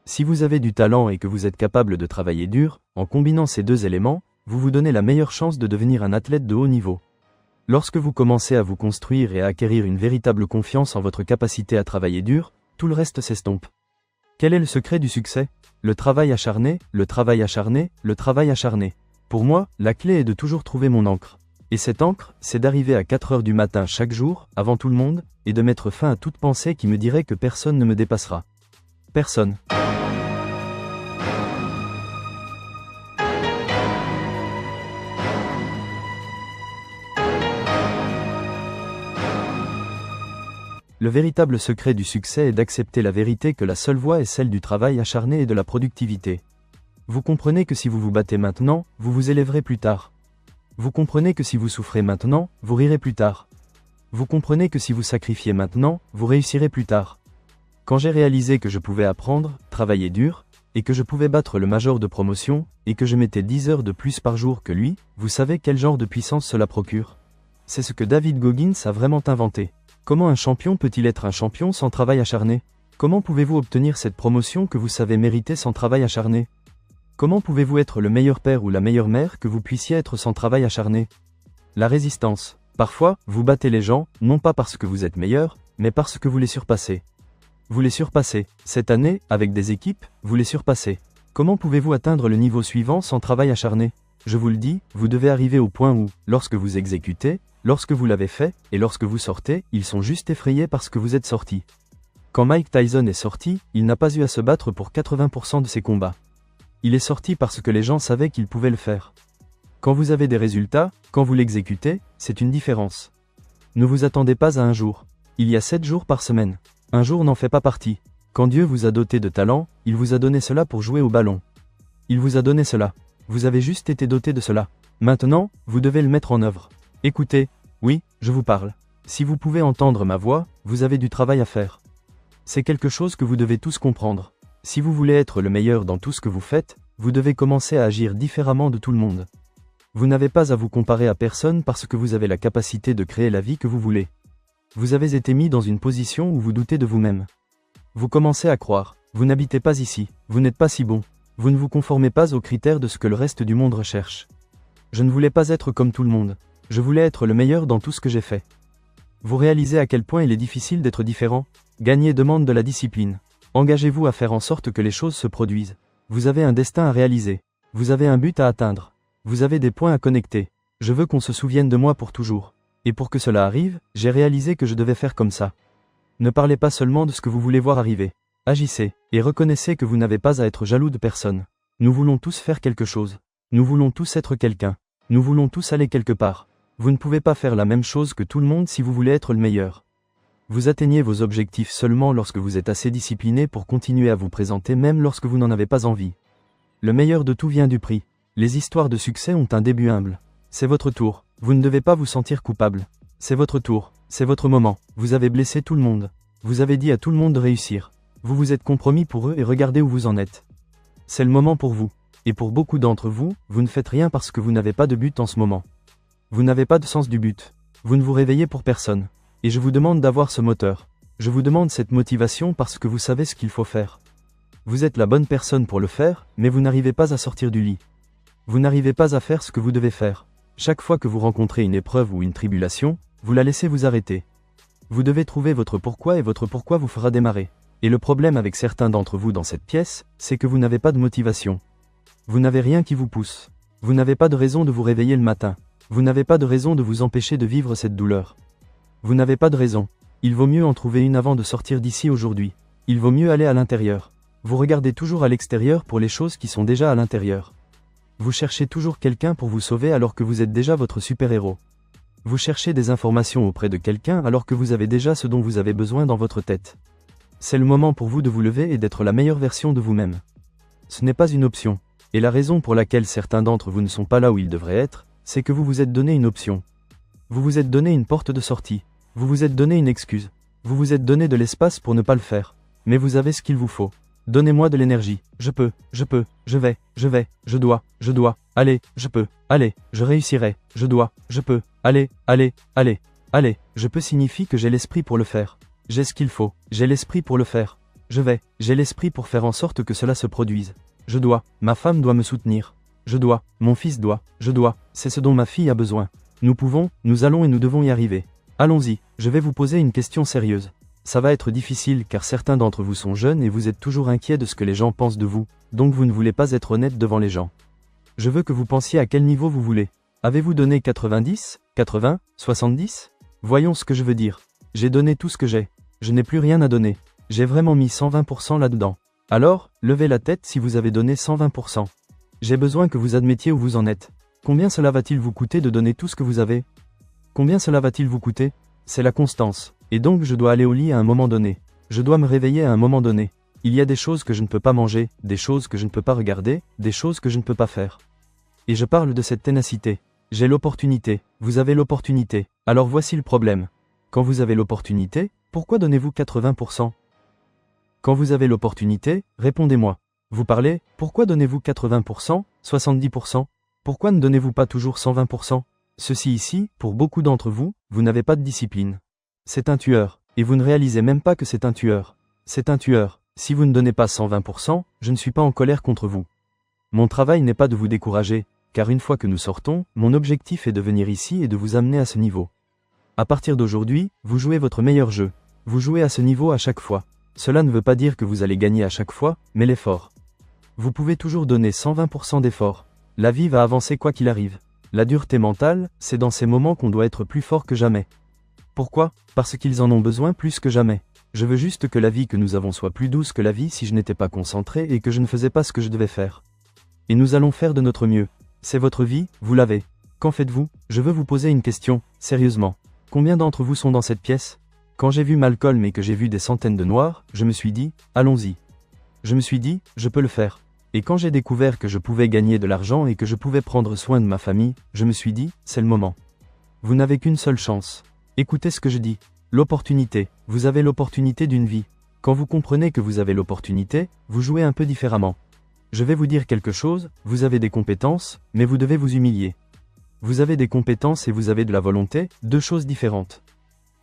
Si vous avez du talent et que vous êtes capable de travailler dur, en combinant ces deux éléments, vous vous donnez la meilleure chance de devenir un athlète de haut niveau. Lorsque vous commencez à vous construire et à acquérir une véritable confiance en votre capacité à travailler dur, tout le reste s'estompe. Quel est le secret du succès? Le travail acharné, le travail acharné, le travail acharné. Pour moi, la clé est de toujours trouver mon encre. Et cette encre, c'est d'arriver à 4 heures du matin chaque jour, avant tout le monde, et de mettre fin à toute pensée qui me dirait que personne ne me dépassera. Personne. Le véritable secret du succès est d'accepter la vérité que la seule voie est celle du travail acharné et de la productivité. Vous comprenez que si vous vous battez maintenant, vous vous élèverez plus tard. Vous comprenez que si vous souffrez maintenant, vous rirez plus tard. Vous comprenez que si vous sacrifiez maintenant, vous réussirez plus tard. Quand j'ai réalisé que je pouvais apprendre, travailler dur, et que je pouvais battre le major de promotion, et que je mettais 10 heures de plus par jour que lui, vous savez quel genre de puissance cela procure? C'est ce que David Goggins a vraiment inventé. Comment un champion peut-il être un champion sans travail acharné? Comment pouvez-vous obtenir cette promotion que vous savez mériter sans travail acharné? Comment pouvez-vous être le meilleur père ou la meilleure mère que vous puissiez être sans travail acharné? La résistance. Parfois, vous battez les gens, non pas parce que vous êtes meilleur, mais parce que vous les surpassez. Vous les surpassez. Cette année, avec des équipes, vous les surpassez. Comment pouvez-vous atteindre le niveau suivant sans travail acharné? Je vous le dis, vous devez arriver au point où, lorsque vous exécutez, lorsque vous l'avez fait, et lorsque vous sortez, ils sont juste effrayés parce que vous êtes sorti. Quand Mike Tyson est sorti, il n'a pas eu à se battre pour 80% de ses combats. Il est sorti parce que les gens savaient qu'il pouvait le faire. Quand vous avez des résultats, quand vous l'exécutez, c'est une différence. Ne vous attendez pas à un jour. Il y a 7 jours par semaine. Un jour n'en fait pas partie. Quand Dieu vous a doté de talent, il vous a donné cela pour jouer au ballon. Il vous a donné cela. Vous avez juste été doté de cela. Maintenant, vous devez le mettre en œuvre. Écoutez, oui, je vous parle. Si vous pouvez entendre ma voix, vous avez du travail à faire. C'est quelque chose que vous devez tous comprendre. Si vous voulez être le meilleur dans tout ce que vous faites, vous devez commencer à agir différemment de tout le monde. Vous n'avez pas à vous comparer à personne parce que vous avez la capacité de créer la vie que vous voulez. Vous avez été mis dans une position où vous doutez de vous-même. Vous commencez à croire, vous n'habitez pas ici, vous n'êtes pas si bon. Vous ne vous conformez pas aux critères de ce que le reste du monde recherche. Je ne voulais pas être comme tout le monde. Je voulais être le meilleur dans tout ce que j'ai fait. Vous réalisez à quel point il est difficile d'être différent? Gagner demande de la discipline. Engagez-vous à faire en sorte que les choses se produisent. Vous avez un destin à réaliser. Vous avez un but à atteindre. Vous avez des points à connecter. Je veux qu'on se souvienne de moi pour toujours. Et pour que cela arrive, j'ai réalisé que je devais faire comme ça. Ne parlez pas seulement de ce que vous voulez voir arriver. Agissez, et reconnaissez que vous n'avez pas à être jaloux de personne. Nous voulons tous faire quelque chose. Nous voulons tous être quelqu'un. Nous voulons tous aller quelque part. Vous ne pouvez pas faire la même chose que tout le monde si vous voulez être le meilleur. Vous atteignez vos objectifs seulement lorsque vous êtes assez discipliné pour continuer à vous présenter même lorsque vous n'en avez pas envie. Le meilleur de tout vient du prix. Les histoires de succès ont un début humble. C'est votre tour. Vous ne devez pas vous sentir coupable. C'est votre tour. C'est votre moment. Vous avez blessé tout le monde. Vous avez dit à tout le monde de réussir. Vous vous êtes compromis pour eux et regardez où vous en êtes. C'est le moment pour vous. Et pour beaucoup d'entre vous, vous ne faites rien parce que vous n'avez pas de but en ce moment. Vous n'avez pas de sens du but. Vous ne vous réveillez pour personne. Et je vous demande d'avoir ce moteur. Je vous demande cette motivation parce que vous savez ce qu'il faut faire. Vous êtes la bonne personne pour le faire, mais vous n'arrivez pas à sortir du lit. Vous n'arrivez pas à faire ce que vous devez faire. Chaque fois que vous rencontrez une épreuve ou une tribulation, vous la laissez vous arrêter. Vous devez trouver votre pourquoi et votre pourquoi vous fera démarrer. Et le problème avec certains d'entre vous dans cette pièce, c'est que vous n'avez pas de motivation. Vous n'avez rien qui vous pousse. Vous n'avez pas de raison de vous réveiller le matin. Vous n'avez pas de raison de vous empêcher de vivre cette douleur. Vous n'avez pas de raison. Il vaut mieux en trouver une avant de sortir d'ici aujourd'hui. Il vaut mieux aller à l'intérieur. Vous regardez toujours à l'extérieur pour les choses qui sont déjà à l'intérieur. Vous cherchez toujours quelqu'un pour vous sauver alors que vous êtes déjà votre super-héros. Vous cherchez des informations auprès de quelqu'un alors que vous avez déjà ce dont vous avez besoin dans votre tête. C'est le moment pour vous de vous lever et d'être la meilleure version de vous-même. Ce n'est pas une option. Et la raison pour laquelle certains d'entre vous ne sont pas là où ils devraient être, c'est que vous vous êtes donné une option. Vous vous êtes donné une porte de sortie. Vous vous êtes donné une excuse. Vous vous êtes donné de l'espace pour ne pas le faire. Mais vous avez ce qu'il vous faut. Donnez-moi de l'énergie. Je peux, je vais, je dois, allez, je peux, allez, je réussirai, je dois, je peux, allez, je peux signifie que j'ai l'esprit pour le faire. J'ai ce qu'il faut, j'ai l'esprit pour le faire. J'ai l'esprit pour faire en sorte que cela se produise. Ma femme doit me soutenir. Mon fils doit, c'est ce dont ma fille a besoin. Nous allons et nous devons y arriver. Allons-y, je vais vous poser une question sérieuse. Ça va être difficile car certains d'entre vous sont jeunes et vous êtes toujours inquiets de ce que les gens pensent de vous, donc vous ne voulez pas être honnête devant les gens. Je veux que vous pensiez à quel niveau vous voulez. Avez-vous donné 90, 80, 70 ? Voyons ce que je veux dire. J'ai donné tout ce que j'ai. Je n'ai plus rien à donner. J'ai vraiment mis 120% là-dedans. Alors, levez la tête si vous avez donné 120%. J'ai besoin que vous admettiez où vous en êtes. Combien cela va-t-il vous coûter de donner tout ce que vous avez ? Combien cela va-t-il vous coûter ? C'est la constance. Et donc je dois aller au lit à un moment donné. Je dois me réveiller à un moment donné. Il y a des choses que je ne peux pas manger, des choses que je ne peux pas regarder, des choses que je ne peux pas faire. Et je parle de cette ténacité. J'ai l'opportunité, vous avez l'opportunité. Alors voici le problème. Quand vous avez l'opportunité, pourquoi donnez-vous 80% ? Quand vous avez l'opportunité, répondez-moi. Vous parlez, pourquoi donnez-vous 80%, 70% ? Pourquoi ne donnez-vous pas toujours 120% ? Ceci ici, pour beaucoup d'entre vous, vous n'avez pas de discipline. C'est un tueur, et vous ne réalisez même pas que c'est un tueur. C'est un tueur. Si vous ne donnez pas 120%, je ne suis pas en colère contre vous. Mon travail n'est pas de vous décourager, car une fois que nous sortons, mon objectif est de venir ici et de vous amener à ce niveau. À partir d'aujourd'hui, vous jouez votre meilleur jeu. Vous jouez à ce niveau à chaque fois. Cela ne veut pas dire que vous allez gagner à chaque fois, mais l'effort. Vous pouvez toujours donner 120% d'effort. La vie va avancer quoi qu'il arrive. La dureté mentale, c'est dans ces moments qu'on doit être plus fort que jamais. Pourquoi ? Parce qu'ils en ont besoin plus que jamais. Je veux juste que la vie que nous avons soit plus douce que la vie si je n'étais pas concentré et que je ne faisais pas ce que je devais faire. Et nous allons faire de notre mieux. C'est votre vie, vous l'avez. Qu'en faites-vous ? Je veux vous poser une question, sérieusement. Combien d'entre vous sont dans cette pièce ? Quand j'ai vu Malcolm et que j'ai vu des centaines de noirs, je me suis dit, allons-y. Je me suis dit, je peux le faire. Et quand j'ai découvert que je pouvais gagner de l'argent et que je pouvais prendre soin de ma famille, je me suis dit, c'est le moment. Vous n'avez qu'une seule chance. Écoutez ce que je dis. L'opportunité. Vous avez l'opportunité d'une vie. Quand vous comprenez que vous avez l'opportunité, vous jouez un peu différemment. Je vais vous dire quelque chose, vous avez des compétences, mais vous devez vous humilier. Vous avez des compétences et vous avez de la volonté, deux choses différentes.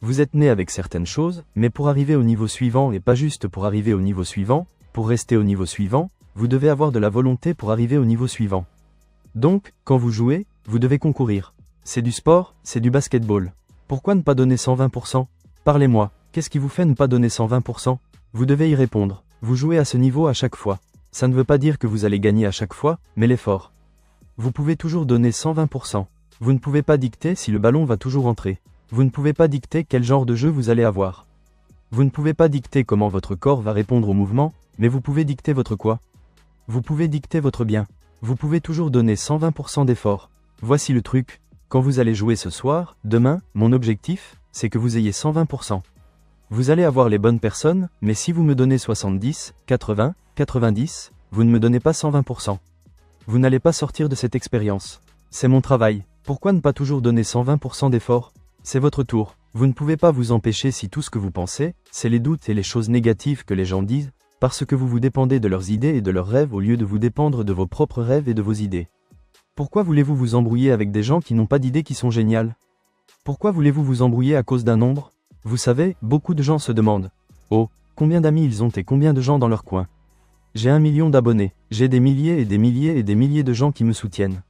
Vous êtes né avec certaines choses, mais pour arriver au niveau suivant et pas juste pour arriver au niveau suivant, pour rester au niveau suivant, vous devez avoir de la volonté pour arriver au niveau suivant. Donc, quand vous jouez, vous devez concourir. C'est du sport, c'est du basketball. Pourquoi ne pas donner 120% ? Parlez-moi, qu'est-ce qui vous fait ne pas donner 120% ? Vous devez y répondre. Vous jouez à ce niveau à chaque fois. Ça ne veut pas dire que vous allez gagner à chaque fois, mais l'effort. Vous pouvez toujours donner 120%. Vous ne pouvez pas dicter si le ballon va toujours entrer. Vous ne pouvez pas dicter quel genre de jeu vous allez avoir. Vous ne pouvez pas dicter comment votre corps va répondre au mouvement, mais vous pouvez dicter votre quoi ? Vous pouvez dicter votre bien. Vous pouvez toujours donner 120% d'effort. Voici le truc. Quand vous allez jouer ce soir, demain, mon objectif, c'est que vous ayez 120%. Vous allez avoir les bonnes personnes, mais si vous me donnez 70, 80, 90, vous ne me donnez pas 120%. Vous n'allez pas sortir de cette expérience. C'est mon travail. Pourquoi ne pas toujours donner 120% d'effort ? C'est votre tour. Vous ne pouvez pas vous empêcher si tout ce que vous pensez, c'est les doutes et les choses négatives que les gens disent, parce que vous dépendez de leurs idées et de leurs rêves au lieu de vous dépendre de vos propres rêves et de vos idées. Pourquoi voulez-vous vous embrouiller avec des gens qui n'ont pas d'idées qui sont géniales ? Pourquoi voulez-vous vous embrouiller à cause d'un nombre ? Vous savez, beaucoup de gens se demandent « Oh, combien d'amis ils ont et combien de gens dans leur coin ? J'ai 1 million d'abonnés, j'ai des milliers et des milliers et des milliers de gens qui me soutiennent.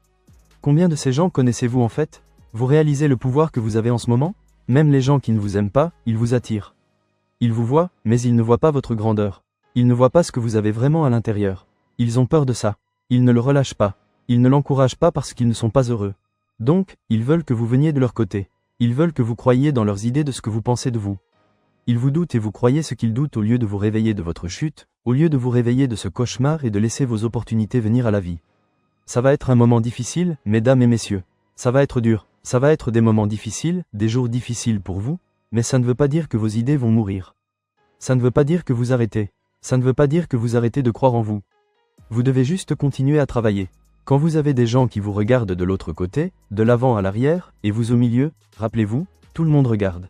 Combien de ces gens connaissez-vous en fait ? Vous réalisez le pouvoir que vous avez en ce moment ? Même les gens qui ne vous aiment pas, ils vous attirent. Ils vous voient, mais ils ne voient pas votre grandeur. Ils ne voient pas ce que vous avez vraiment à l'intérieur. Ils ont peur de ça. Ils ne le relâchent pas. Ils ne l'encouragent pas parce qu'ils ne sont pas heureux. Donc, ils veulent que vous veniez de leur côté. Ils veulent que vous croyiez dans leurs idées de ce que vous pensez de vous. Ils vous doutent et vous croyez ce qu'ils doutent au lieu de vous réveiller de votre chute, au lieu de vous réveiller de ce cauchemar et de laisser vos opportunités venir à la vie. Ça va être un moment difficile, mesdames et messieurs. Ça va être dur. Ça va être des moments difficiles, des jours difficiles pour vous, mais ça ne veut pas dire que vos idées vont mourir. Ça ne veut pas dire que vous arrêtez. Ça ne veut pas dire que vous arrêtez de croire en vous. Vous devez juste continuer à travailler. Quand vous avez des gens qui vous regardent de l'autre côté, de l'avant à l'arrière, et vous au milieu, rappelez-vous, tout le monde regarde.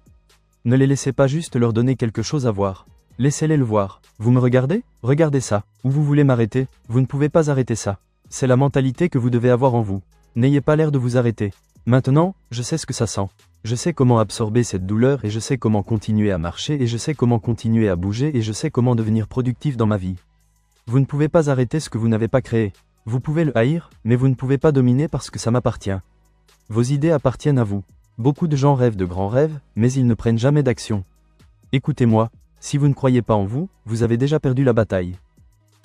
Ne les laissez pas juste leur donner quelque chose à voir. Laissez-les le voir. Vous me regardez ? Regardez ça. Ou vous voulez m'arrêter ? Vous ne pouvez pas arrêter ça. C'est la mentalité que vous devez avoir en vous. N'ayez pas l'air de vous arrêter. Maintenant, je sais ce que ça sent. Je sais comment absorber cette douleur et je sais comment continuer à marcher et je sais comment continuer à bouger et je sais comment devenir productif dans ma vie. Vous ne pouvez pas arrêter ce que vous n'avez pas créé. Vous pouvez le haïr, mais vous ne pouvez pas dominer parce que ça m'appartient. Vos idées appartiennent à vous. Beaucoup de gens rêvent de grands rêves, mais ils ne prennent jamais d'action. Écoutez-moi, si vous ne croyez pas en vous, vous avez déjà perdu la bataille.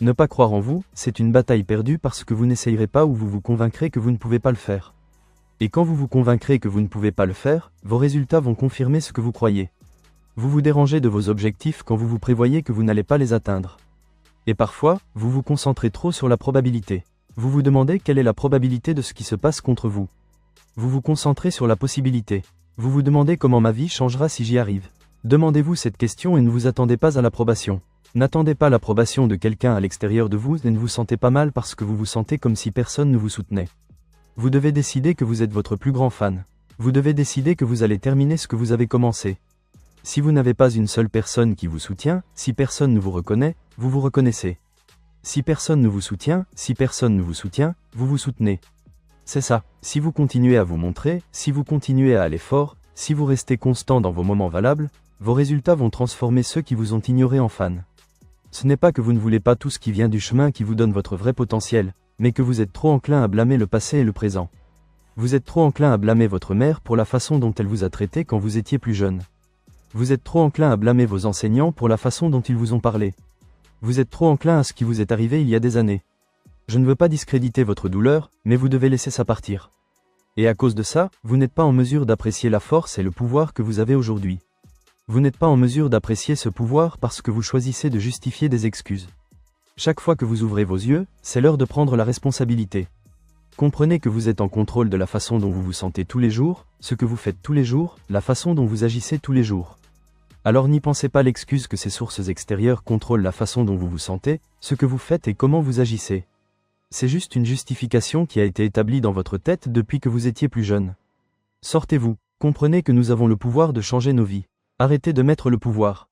Ne pas croire en vous, c'est une bataille perdue parce que vous n'essayerez pas ou vous vous convaincrez que vous ne pouvez pas le faire. Et quand vous vous convaincrez que vous ne pouvez pas le faire, vos résultats vont confirmer ce que vous croyez. Vous vous dérangez de vos objectifs quand vous vous prévoyez que vous n'allez pas les atteindre. Et parfois, vous vous concentrez trop sur la probabilité. Vous vous demandez quelle est la probabilité de ce qui se passe contre vous. Vous vous concentrez sur la possibilité. Vous vous demandez comment ma vie changera si j'y arrive. Demandez-vous cette question et ne vous attendez pas à l'approbation. N'attendez pas l'approbation de quelqu'un à l'extérieur de vous et ne vous sentez pas mal parce que vous vous sentez comme si personne ne vous soutenait. Vous devez décider que vous êtes votre plus grand fan. Vous devez décider que vous allez terminer ce que vous avez commencé. Si vous n'avez pas une seule personne qui vous soutient, si personne ne vous reconnaît, vous vous reconnaissez. Si personne ne vous soutient, vous vous soutenez. C'est ça. Si vous continuez à vous montrer, si vous continuez à aller fort, si vous restez constant dans vos moments valables, vos résultats vont transformer ceux qui vous ont ignoré en fans. Ce n'est pas que vous ne voulez pas tout ce qui vient du chemin qui vous donne votre vrai potentiel, mais que vous êtes trop enclin à blâmer le passé et le présent. Vous êtes trop enclin à blâmer votre mère pour la façon dont elle vous a traité quand vous étiez plus jeune. Vous êtes trop enclin à blâmer vos enseignants pour la façon dont ils vous ont parlé. Vous êtes trop enclin à ce qui vous est arrivé il y a des années. Je ne veux pas discréditer votre douleur, mais vous devez laisser ça partir. Et à cause de ça, vous n'êtes pas en mesure d'apprécier la force et le pouvoir que vous avez aujourd'hui. Vous n'êtes pas en mesure d'apprécier ce pouvoir parce que vous choisissez de justifier des excuses. Chaque fois que vous ouvrez vos yeux, c'est l'heure de prendre la responsabilité. Comprenez que vous êtes en contrôle de la façon dont vous vous sentez tous les jours, ce que vous faites tous les jours, la façon dont vous agissez tous les jours. Alors n'y pensez pas l'excuse que ces sources extérieures contrôlent la façon dont vous vous sentez, ce que vous faites et comment vous agissez. C'est juste une justification qui a été établie dans votre tête depuis que vous étiez plus jeune. Sortez-vous, comprenez que nous avons le pouvoir de changer nos vies. Arrêtez de mettre le pouvoir.